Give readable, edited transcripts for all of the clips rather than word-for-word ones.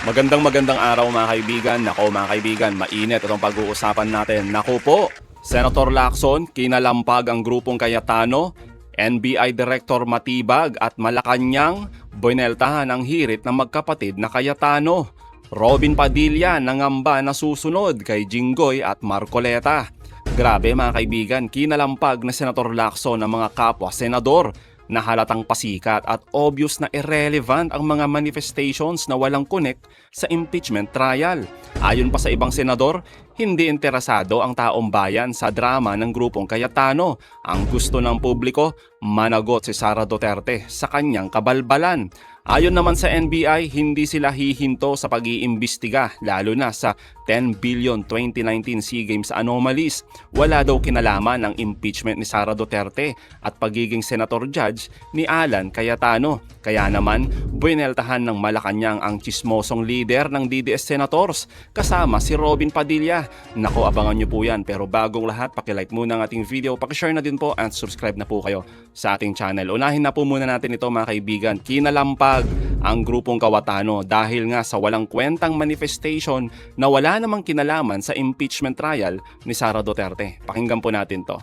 Magandang araw mga kaibigan. Nako mga kaibigan, mainit itong pag-uusapan natin. Nako po, Senator Lacson, kinalampag ang grupong Cayetano, NBI Director Matibag at Malacanang, bueneltahan ang hirit ng magkapatid na Cayetano. Robin Padilla nangamba na susunod kay Jinggoy at Marcoleta. Grabe mga kaibigan, kinalampag na Senator Lacson ang mga kapwa senador na halatang pasikat at obvious na irrelevant ang mga manifestations na walang connect sa impeachment trial. Ayon pa sa ibang senador, hindi interesado ang taong bayan sa drama ng grupong Cayetano. Ang gusto ng publiko, managot si Sara Duterte sa kanyang kabalbalan. Ayon naman sa NBI, hindi sila hihinto sa pag-iimbestiga lalo na sa 10 billion 2019 SEA Games anomalies. Wala daw kinalaman ang impeachment ni Sara Duterte at pagiging senator judge ni Alan Cayetano. Kaya naman, bueneltahan ng Malacanang ang chismosong leader ng DDS Senators kasama si Robin Padilla. Nako, abangan nyo po yan. Pero bagong lahat, pakilike muna ang ating video, pakishare na din po at subscribe na po kayo sa ating channel. Unahin na po muna natin ito mga kaibigan. Kinalampag ang grupong Cayetano dahil nga sa walang kwentang manifestation na wala namang kinalaman sa impeachment trial ni Sara Duterte. Pakinggan po natin to.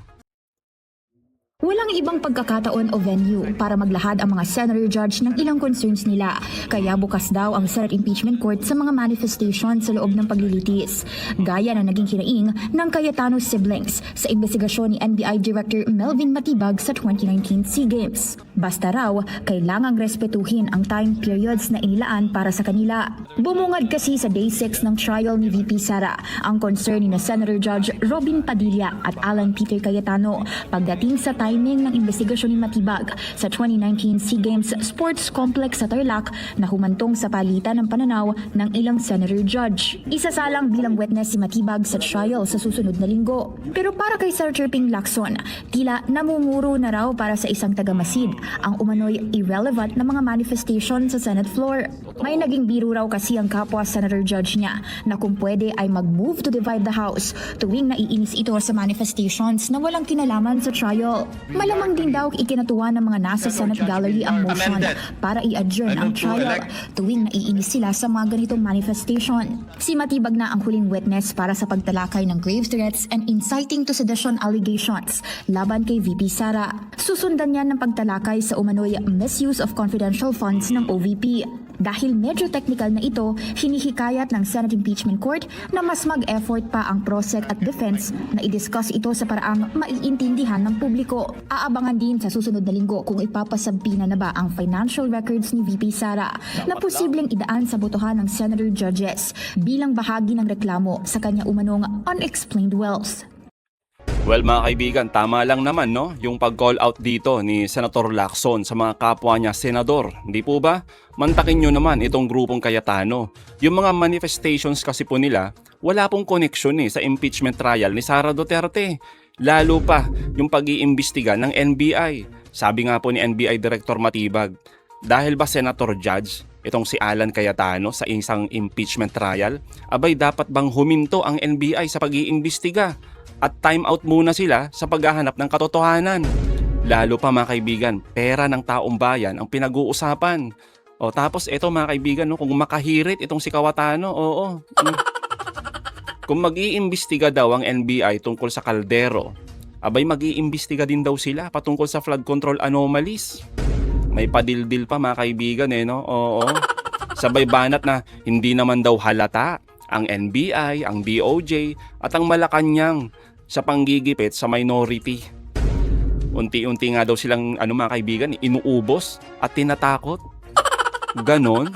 Walang ibang pagkakataon o venue para maglahad ang mga senator judge ng ilang concerns nila. Kaya bukas daw ang Senate Impeachment Court sa mga manifestation sa loob ng paglilitis. Gaya na naging hinaing ng Cayetano siblings sa investigasyon ni NBI Director Melvin Matibag sa 2019 SEA Games. Basta raw, kailangang respetuhin ang time periods na inilaan para sa kanila. Bumungad kasi sa Day 6 ng trial ni VP Sara ang concern ni na Senator Judge Robin Padilla at Alan Peter Cayetano pagdating sa timing ng investigasyon ni Matibag sa 2019 SEA Games Sports Complex sa Tarlac na humantong sa palitan ng pananaw ng ilang senator judge. Isasalang bilang witness si Matibag sa trial sa susunod na linggo. Pero para kay Senator Ping Lacson, tila namumuro na raw para sa isang tagamasid ang umano'y irrelevant na mga manifestation sa Senate floor. May naging biro raw kasi ang kapwa senator judge niya na kung pwede ay mag-move to divide the House tuwing naiinis ito sa manifestations na walang kinalaman sa trial. Malamang din daw ikinatuwa ng mga nasa Senate Gallery ang motion para i-adjourn ang trial tuwing naiinis sila sa mga ganitong manifestation. Si Matibag na ang huling witness para sa pagtalakay ng grave threats and inciting to sedition allegations laban kay VP Sara. Susundan niya ng pagtalakay sa umano'y misuse of confidential funds ng OVP. Dahil medyo technical na ito, hinihikayat ng Senate Impeachment Court na mas mag-effort pa ang prosec at defense na i-discuss ito sa paraang maiintindihan ng publiko. Aabangan din sa susunod na linggo kung ipapasampina na ba ang financial records ni VP Sara na posibleng idaan sa botohan ng senator judges bilang bahagi ng reklamo sa kanya umanong unexplained wealth. Well mga kaibigan, tama lang naman no, yung pag-call out dito ni Senator Lacson sa mga kapwa niya senador. Hindi po ba? Mantakin nyo naman itong grupong Cayetano. Yung mga manifestations kasi po nila, wala pong connection sa impeachment trial ni Sara Duterte. Lalo pa yung pag-iimbestiga ng NBI. Sabi nga po ni NBI Director Matibag, dahil ba senator judge itong si Alan Cayetano sa isang impeachment trial, abay dapat bang huminto ang NBI sa pag-iimbestiga? At time out muna sila sa paghahanap ng katotohanan. Lalo pa mga kaibigan, pera ng taong bayan ang pinag-uusapan. O tapos ito mga kaibigan, no, kung makahirit itong si Cayetano, oo. Kung mag-iimbestiga daw ang NBI tungkol sa kaldero, abay mag-iimbestiga din daw sila patungkol sa flood control anomalies. May padildil pa mga kaibigan no? Oo. Sabay banat na hindi naman daw halata ang NBI, ang DOJ at ang Malacanang sa panggigipit sa minority. Unti-unti nga daw silang mga kaibigan, inuubos at tinatakot. Ganon.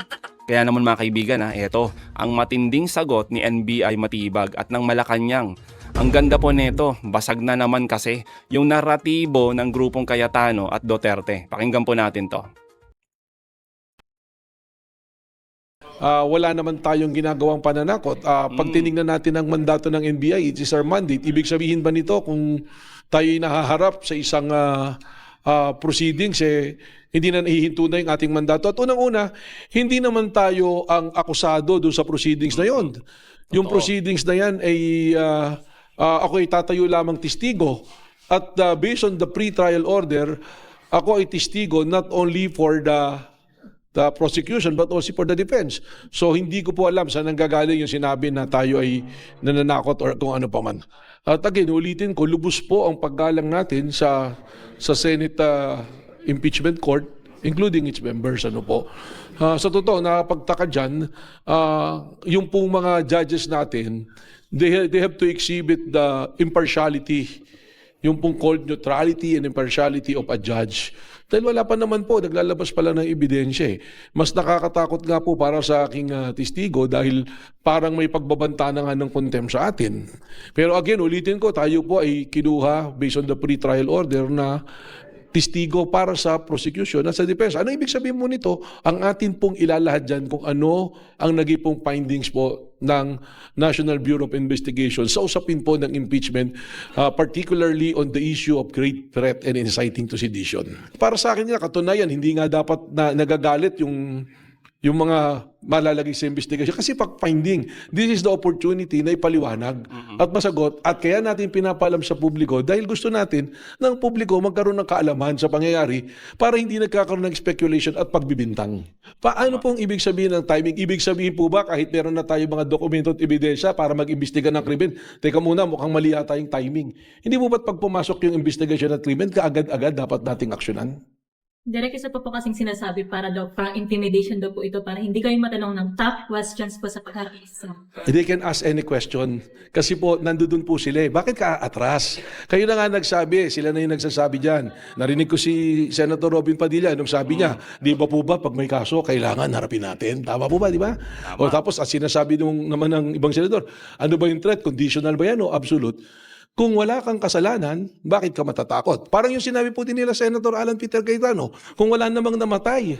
Kaya naman mga kaibigan eto ang matinding sagot ni NBI Matibag at ng Malacanang. Ang ganda po nito, basag na naman kasi yung naratibo ng grupong Cayetano at Duterte. Pakinggan po natin to. Wala naman tayong ginagawang pananakot. Pag tinignan natin ang mandato ng NBI, it is our mandate. Ibig sabihin ba nito kung tayo'y nahaharap sa isang proceedings, hindi na nahihinto na yung ating mandato? At unang-una, hindi naman tayo ang akusado doon sa proceedings na yon. Yung proceedings na yan ay ako ay tatayo lamang testigo. At based on the pre-trial order, ako ay testigo not only for the the prosecution but also for the defense. So hindi ko po alam saan nanggagaling yung sinabi na tayo ay nananakot or kung ano pa man. At again, ulitin ko, lubos po ang paggalang natin sa Senate Impeachment Court, including its members. Ano po. Sa totoo, nakapagtaka dyan, yung pong mga judges natin, they have to exhibit the impartiality, yung pong called neutrality and impartiality of a judge. Dahil wala pa naman po, naglalabas pa lang ng ebidensya. Mas nakakatakot nga po para sa aking testigo dahil parang may pagbabanta na nga ng contempt sa atin. Pero again, ulitin ko, tayo po ay kinuha based on the pre-trial order na testigo para sa prosecution at sa defense. Ano ibig sabihin mo nito? Ang atin pong ilalahad dyan kung ano ang naging pong findings po ng National Bureau of Investigation sa usapin po ng impeachment, particularly on the issue of great threat and inciting to sedition. Para sa akin nga, katunayan, hindi nga dapat na nagagalit yung mga malalagay sa investigation kasi finding, this is the opportunity na ipaliwanag at masagot at kaya natin pinapaalam sa publiko dahil gusto natin ng publiko magkaroon ng kaalaman sa pangyayari para hindi nagkakaroon ng speculation at pagbibintang. Paano pong ibig sabihin ng timing? Ibig sabihin po ba kahit meron na tayo mga dokumento at ebidensya para mag-imbestiga ng krimen, teka muna, mukhang mali yata yung timing. Hindi mo ba't pag pumasok yung investigation at krimen, kaagad-agad dapat nating aksyonan? Direk, isa po kasing sinasabi para daw, para intimidation daw po ito, para hindi kayo matanong ng top questions po sa pagkakaisa. They can ask any question. Kasi po, nandoon po sila eh. Bakit ka atras? Kayo na nga nagsabi, sila na yung nagsasabi dyan. Narinig ko si Senator Robin Padilla nung sabi niya, di ba po ba pag may kaso, kailangan harapin natin? Tama po ba, di ba? O tapos, sinasabi naman ng ibang senador, ano ba yung threat? Conditional ba yan o absolute? Kung wala kang kasalanan, bakit ka matatakot? Parang yung sinabi po din nila Senator Alan Peter Cayetano, kung wala namang namatay,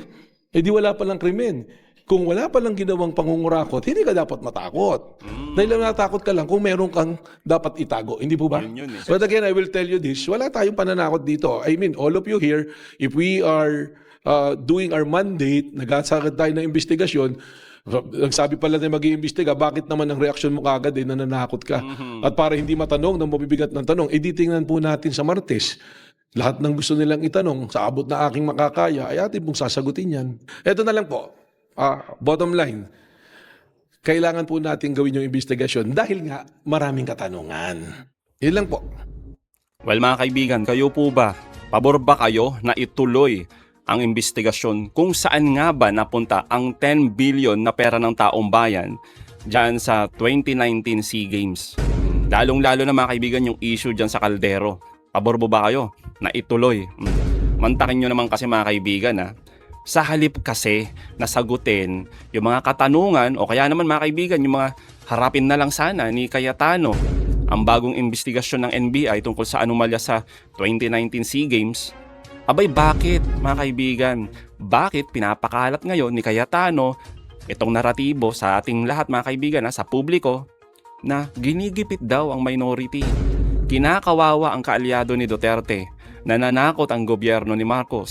edi wala palang krimen. Kung wala palang ginawang pangungurakot, hindi ka dapat matakot. Dahil natakot ka lang kung meron kang dapat itago. Hindi po ba? Yun eh. But again, I will tell you this, wala tayong pananakot dito. I mean, all of you here, if we are doing our mandate, nagsagad tayo ng investigasyon, nagsabi pala na mag-iimbestiga, bakit naman ang reaksyon mo kagad nananakot ka? At para hindi matanong ng mabibigat ng tanong, tingnan po natin sa Martes. Lahat ng gusto nilang itanong, sa abot na aking makakaya, ay atin pong sasagutin yan. Ito na lang po, bottom line, kailangan po natin gawin yung investigasyon dahil nga maraming katanungan. Yun lang po. Well mga kaibigan, kayo po ba? Pabor ba kayo na ituloy ang investigasyon kung saan nga ba napunta ang 10 billion na pera ng taong bayan dyan sa 2019 SEA Games? Lalong-lalo na mga kaibigan yung issue dyan sa Caldero. Pabor ba kayo na ituloy? Mantakin nyo naman kasi mga kaibigan sa halip kasi nasagutin yung mga katanungan o kaya naman mga kaibigan yung mga harapin na lang sana ni Cayetano ang bagong investigasyon ng NBI tungkol sa anomalya sa 2019 SEA Games. Abay, bakit mga kaibigan? Bakit pinapakalat ngayon ni Cayetano itong naratibo sa ating lahat mga kaibigan, sa publiko, na ginigipit daw ang minority? Kinakawawa ang kaalyado ni Duterte, nananakot ang gobyerno ni Marcos.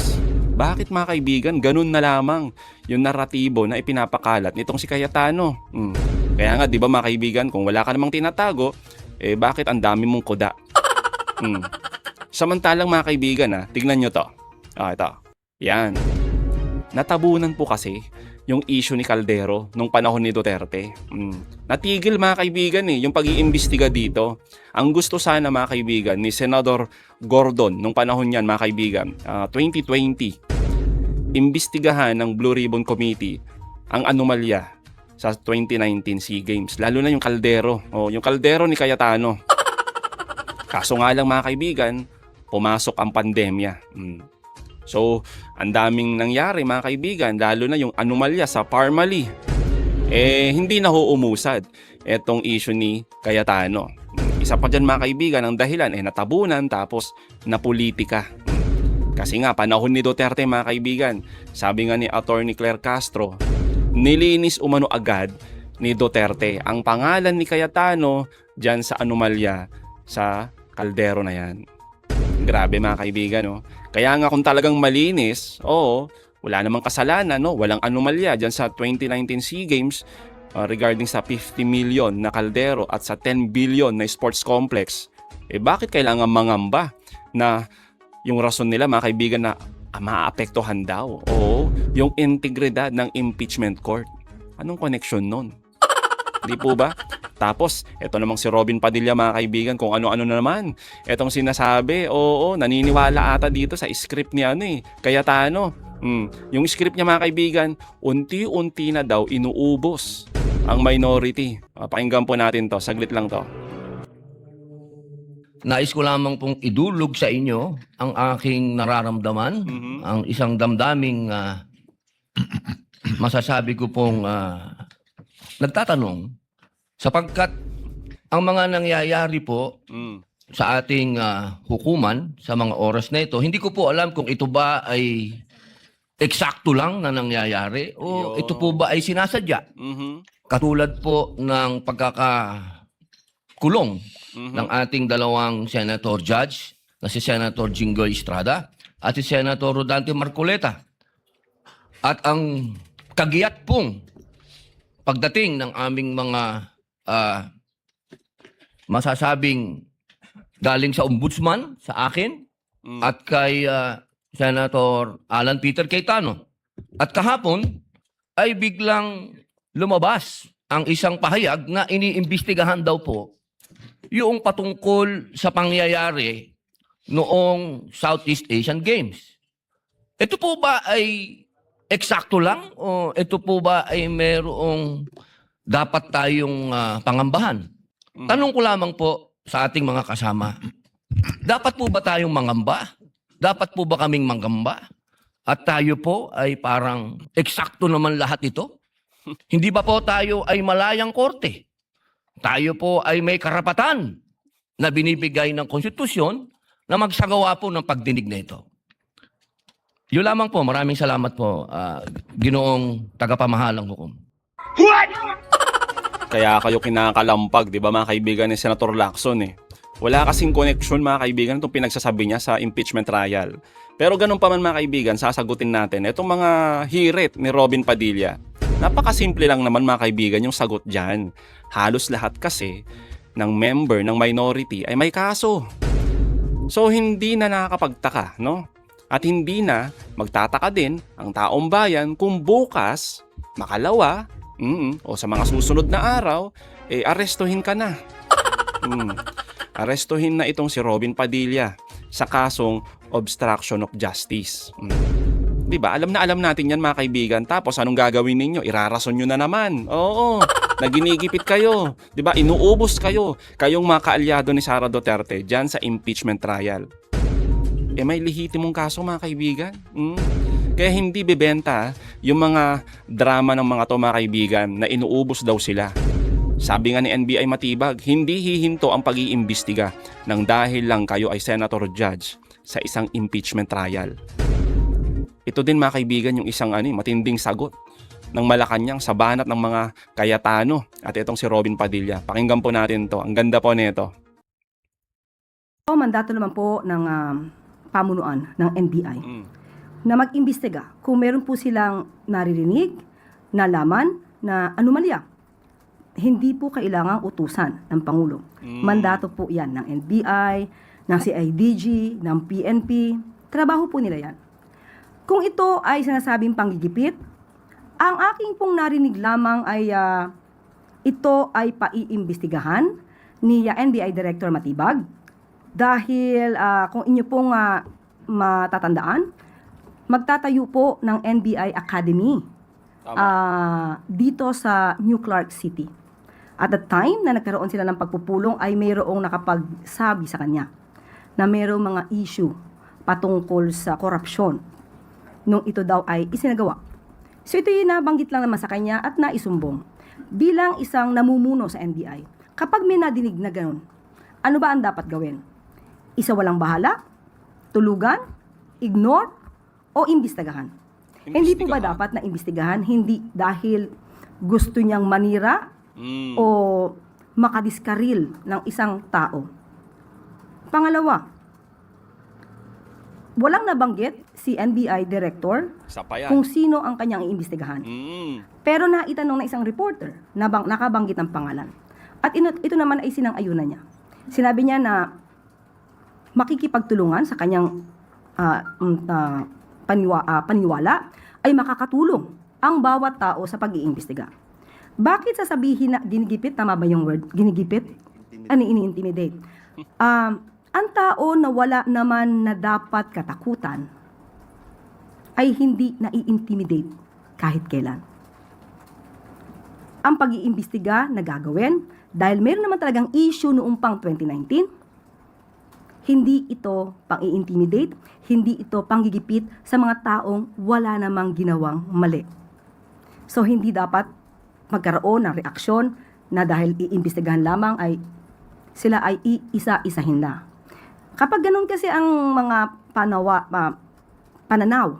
Bakit mga kaibigan, ganun na lamang yung naratibo na ipinapakalat nitong si Cayetano? Kaya nga, di ba mga kaibigan, kung wala ka namang tinatago, bakit ang dami mong kuda? Samantalang mga kaibigan, tignan nyo to. Ito. Yan. Natabunan po kasi yung issue ni Caldero nung panahon ni Duterte. Natigil mga kaibigan yung pag-iimbestiga dito. Ang gusto sana mga kaibigan ni Senador Gordon nung panahon niyan mga kaibigan, 2020, imbestigahan ng Blue Ribbon Committee ang anomalya sa 2019 SEA Games. Lalo na yung Caldero. Yung Caldero ni Cayetano. Kaso nga lang mga kaibigan, pumasok ang pandemya. So, ang daming nangyari mga kaibigan, lalo na yung anomalya sa Parmali. Hindi na uumusad etong issue ni Cayetano. Isa pa dyan mga kaibigan, ang dahilan natabunan tapos napolitika. Kasi nga, panahon ni Duterte mga kaibigan, sabi nga ni Attorney Claire Castro, nilinis umano agad ni Duterte ang pangalan ni Cayetano dyan sa anomalya sa Caldero na yan. Grabe mga kaibigan, Kaya nga kung talagang malinis, wala namang kasalanan, walang anomalya dyan sa 2019 SEA Games regarding sa 50 million na Caldero at sa 10 billion na sports complex. Bakit kailangan mangamba na yung rason nila mga kaibigan na Maapektuhan daw. Oo, yung integridad ng impeachment court. Anong connection nun? Di po ba? Tapos, eto namang si Robin Padilla mga kaibigan, kung ano-ano na naman. Etong sinasabi, oo, naniniwala ata dito sa script niya Cayetano. Yung script niya mga kaibigan, unti-unti na daw inuubos ang minority. Pakinggan po natin to, saglit lang to. Nais ko lamang pong idulog sa inyo ang aking nararamdaman, ang isang damdaming masasabi ko pong nagtatanong sapagkat ang mga nangyayari po sa ating hukuman sa mga oras na ito, hindi ko po alam kung ito ba ay eksakto lang na nangyayari o ito po ba ay sinasadya. Katulad po ng pagkakakulong ng ating dalawang senator judge na si Senator Jinggoy Estrada at si Senator Rodante Marcoleta. At ang kagiyat pong pagdating ng aming mga masasabing galing sa ombudsman sa akin at kay Senator Alan Peter Cayetano. At kahapon ay biglang lumabas ang isang pahayag na iniimbestigahan daw po yung patungkol sa pangyayari noong Southeast Asian Games. Ito po ba ay eksakto lang o ito po ba ay merong dapat tayong pangambahan? Tanong ko lamang po sa ating mga kasama, dapat po ba tayong mangamba? Dapat po ba kaming manggamba? At tayo po ay parang eksakto naman lahat ito? Hindi ba po tayo ay malayang korte? Tayo po ay may karapatan na binibigay ng konstitusyon na magsagawa po ng pagdinig na ito. Yun lamang po. Maraming salamat po, Ginoong tagapamahalang hukom. Kaya kayo kinakalampag, di ba mga kaibigan ni Senator Lacson Wala kasing connection mga kaibigan itong pinagsasabi niya sa impeachment trial. Pero ganun pa man mga kaibigan, sasagutin natin itong mga hirit ni Robin Padilla. Napakasimple lang naman mga kaibigan yung sagot dyan. Halos lahat kasi ng member ng minority ay may kaso. So hindi na nakakapagtaka, no? At hindi na magtataka din ang taong bayan kung bukas, makalawa, o sa mga susunod na araw, arestuhin ka na. Arestuhin na itong si Robin Padilla sa kasong obstruction of justice. Diba? Alam na alam natin yan mga kaibigan. Tapos anong gagawin ninyo? Irarason nyo na naman. Oo, naginigipit kayo. Diba? Inuubos kayo. Kayong mga kaalyado ni Sara Duterte dyan sa impeachment trial. May lehitimong kaso mga kaibigan. Kaya hindi bibenta yung mga drama ng mga to mga kaibigan na inuubos daw sila. Sabi nga ni NBI Matibag, hindi hihinto ang pag-iimbestiga nang dahil lang kayo ay senator judge sa isang impeachment trial. Ito din mga kaibigan yung isang matinding sagot ng Malacanang sa banat ng mga Cayetano at itong si Robin Padilla. Pakinggan po natin to. Ang ganda po nito. Mandato naman po ng pamunuan ng NBI na mag-imbestiga kung meron po silang naririnig, nalaman na anomalya. Hindi po kailangang utusan ng Pangulo. Mandato po yan ng NBI, ng CIDG, ng PNP. Trabaho po nila yan. Kung ito ay sinasabing panggigipit, ang aking pong narinig lamang ay ito ay paiimbestigahan ni NBI Director Matibag dahil kung inyo pong matatandaan, magtatayo po ng NBI Academy dito sa New Clark City. At the time na nagkaroon sila ng pagpupulong ay mayroong nakapagsabi sa kanya na mayroong mga issue patungkol sa korupsyon nung ito daw ay isinagawa. So ito yung nabanggit lang naman sa kanya at naisumbong. Bilang isang namumuno sa NBI, kapag may nadinig na ganun, ano ba ang dapat gawin? Isa walang bahala? Tulugan? Ignore? O imbestigahan? Hindi po ba dapat na imbestigahan? Hindi dahil gusto niyang manira o makadiskaril ng isang tao. Pangalawa, walang nabanggit si NBI Director kung sino ang kanyang iimbestigahan. Pero naitanong na isang reporter na nakabanggit ng pangalan. At ito naman ay sinang-ayunan niya. Sinabi niya na makikipagtulungan sa kanyang paniwala ay makakatulong ang bawat tao sa pag-iimbestiga. Bakit sasabihin na ginigipit? Tama ba yung word? Ginigipit? Ano, ini-intimidate? Ang tao na wala naman na dapat katakutan ay hindi nai-intimidate kahit kailan. Ang pag-iimbestiga na gagawin dahil meron naman talagang issue noong pang 2019, hindi ito pang-i-intimidate, hindi ito panggigipit sa mga taong wala namang ginawang mali. So hindi dapat magkaroon ng reaksyon na dahil iimbestigahan lamang ay sila ay iisa-isahin na. Kapag ganun kasi ang mga pananaw,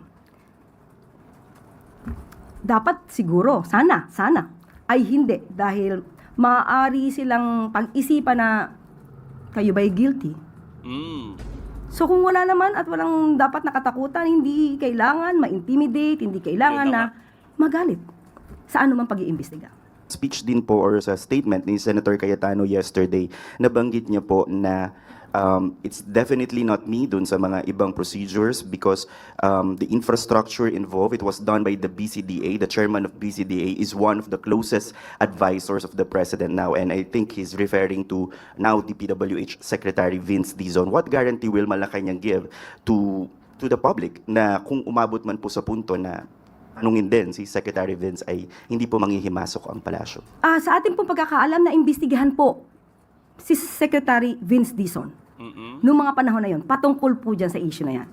dapat siguro, sana, ay hindi dahil maaari silang pag-isipan na kayo ba'y guilty? So kung wala naman at walang dapat nakatakutan, hindi kailangan ma-intimidate, hindi kailangan na magalit sa anumang pag-iimbestiga. Speech din po or sa statement ni Senator Cayetano yesterday, nabanggit niya po na it's definitely not me dun sa mga ibang procedures because the infrastructure involved, it was done by the BCDA. The chairman of BCDA is one of the closest advisors of the president now, and I think he's referring to now DPWH Secretary Vince Dizon. What guarantee will Malacanang give to the public na kung umabot man po sa punto na tanungin din si Secretary Vince ay hindi po manghihimasok ang palasyo? Sa ating pong pagkakaalam na imbestigahan po si Secretary Vince Dizon noong mga panahon na yon, patungkol po dyan sa issue na yan.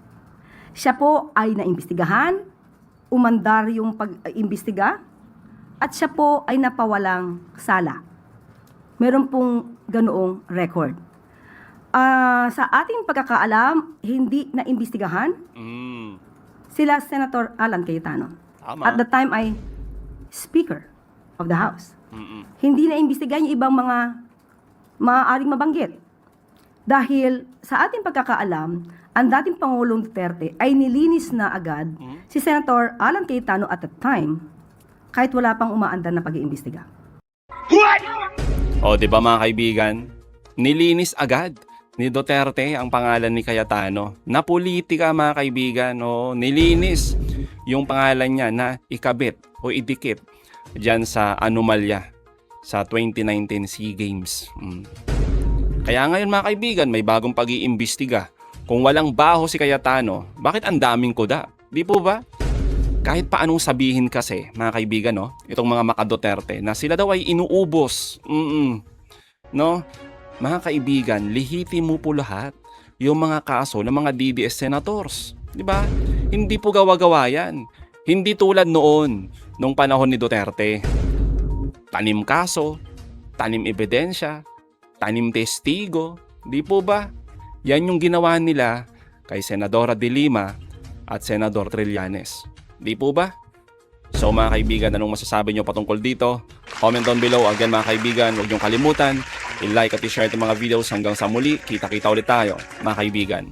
Siya po ay naimbestigahan, umandar yung pag-imbestiga, at siya po ay napawalang sala. Meron pong ganoong record. Sa ating pagkakaalam, hindi naimbestigahan sila Senator Alan Cayetano. At the time ay Speaker of the House. Hindi naimbestigahan yung ibang mga maaaring mabanggit. Dahil sa ating pagkakaalam, ang dating Pangulong Duterte ay nilinis na agad si Senator Alan Cayetano at the time kahit wala pang umaandar na pag-iimbestiga. O, di ba mga kaibigan? Nilinis agad ni Duterte ang pangalan ni Cayetano. Na politika mga kaibigan, o nilinis yung pangalan niya na ikabit o idikit dyan sa anomalya sa 2019 SEA Games. Kaya ngayon mga kaibigan, may bagong pag-iimbestiga. Kung walang baho si Cayetano, bakit ang daming kuda? Di po ba? Kahit paanong sabihin kasi, mga kaibigan, no, itong mga maka-Duterte, na sila daw ay inuubos. No? Mga kaibigan, lihitin mo po lahat yung mga kaso ng mga DDS senators. Di ba? Hindi po gawa-gawa yan. Hindi tulad noon, nung panahon ni Duterte. Tanim kaso, tanim ebidensya, tanim testigo. Di po ba? Yan yung ginawa nila kay Senadora De Lima at Senador Trillanes. Di po ba? So mga kaibigan, anong masasabi nyo patungkol dito? Comment down below. Again mga kaibigan, huwag niyong kalimutan i-like at i-share itong mga videos. Hanggang sa muli, kita-kita ulit tayo mga kaibigan.